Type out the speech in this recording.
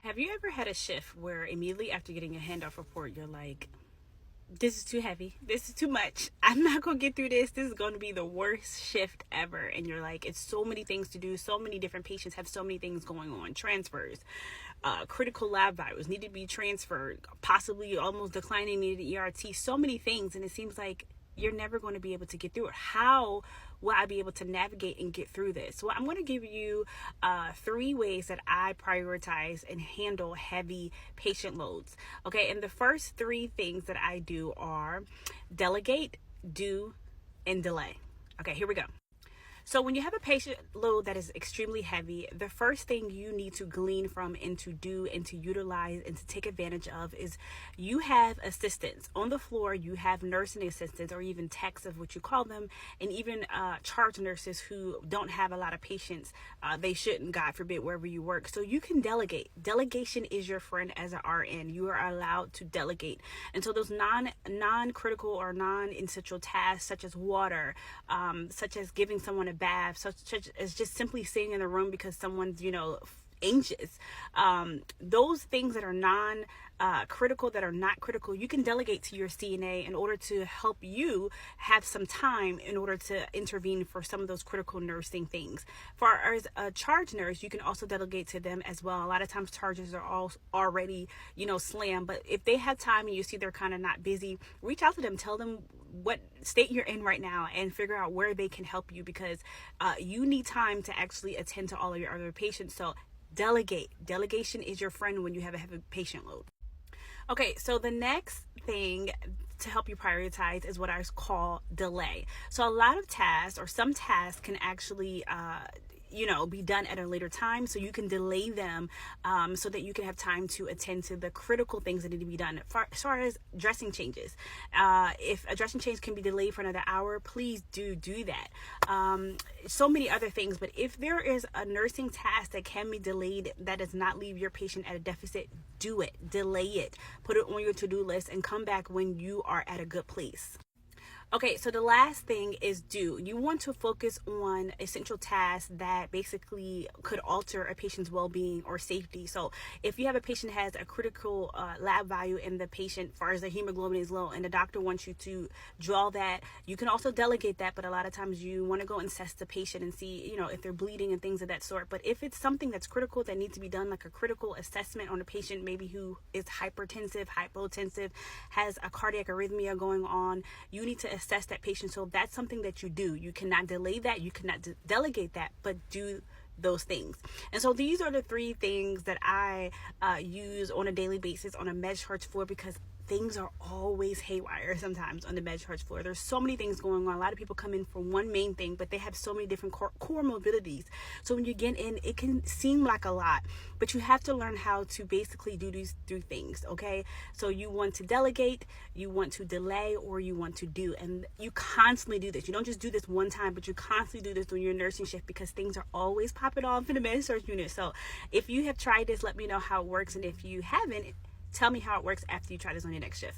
Have you ever had a shift where immediately after getting a handoff report, you're like, this is too heavy. This is too much. I'm not going to get through this. This is going to be the worst shift ever. And you're like, it's so many things to do. So many different patients have so many things going on. Transfers, critical lab values need to be transferred, possibly almost declining, needed ERT, so many things. And it seems like you're never going to be able to get through it. How will I be able to navigate and get through this? So I'm going to give you 3 ways that I prioritize and handle heavy patient loads. Okay, and the first 3 things that I do are delegate, do, and delay. Okay, here we go. So when you have a patient load that is extremely heavy, the first thing you need to glean from and to do and to utilize and to take advantage of is you have assistants on the floor. You have nursing assistants, or even techs of what you call them, and even charge nurses who don't have a lot of patients. They shouldn't, God forbid, wherever you work. So you can delegate. Delegation is your friend as an RN. You are allowed to delegate. And so those non-critical or non-essential tasks, such as water, such as giving someone a bath, such as just simply sitting in the room because someone's, anxious. Those things that are critical, that are not critical, you can delegate to your CNA in order to help you have some time in order to intervene for some of those critical nursing things. For as a charge nurse, you can also delegate to them as well. A lot of times charges are all already, slammed, but if they have time and you see they're kind of not busy, reach out to them, tell them what state you're in right now and figure out where they can help you, because you need time to actually attend to all of your other patients. So delegate. Delegation is your friend when you have a heavy patient load. Okay, so the next thing to help you prioritize is what I call delay. So a lot of tasks, or some tasks, can actually be done at a later time, so you can delay them so that you can have time to attend to the critical things that need to be done. As far as dressing changes, if a dressing change can be delayed for another hour, please do that. So many other things, but if there is a nursing task that can be delayed that does not leave your patient at a deficit, do it. Delay it. Put it on your to-do list and come back when you are at a good place. Okay, so the last thing is do. You want to focus on essential tasks that basically could alter a patient's well-being or safety. So if you have a patient that has a critical lab value and the patient, as far as the hemoglobin is low, and the doctor wants you to draw that, you can also delegate that, but a lot of times you want to go and assess the patient and see, if they're bleeding and things of that sort. But if it's something that's critical that needs to be done, like a critical assessment on a patient, maybe who is hypertensive, hypotensive, has a cardiac arrhythmia going on, you need to assess that patient. So that's something that you do. You cannot delay that. You cannot delegate that, but do those things. And so these are the 3 things that I use on a daily basis on a med-surg floor, because things are always haywire sometimes on the med-surg floor. There's so many things going on. A lot of people come in for one main thing, but they have so many different core mobilities. So when you get in, it can seem like a lot, but you have to learn how to basically do these 3 things, okay? So you want to delegate, you want to delay, or you want to do. And you constantly do this. You don't just do this one time, but you constantly do this when you're nursing shift, because things are always popping off in the med-surg unit. So if you have tried this, let me know how it works. And if you haven't, tell me how it works after you try this on your next shift.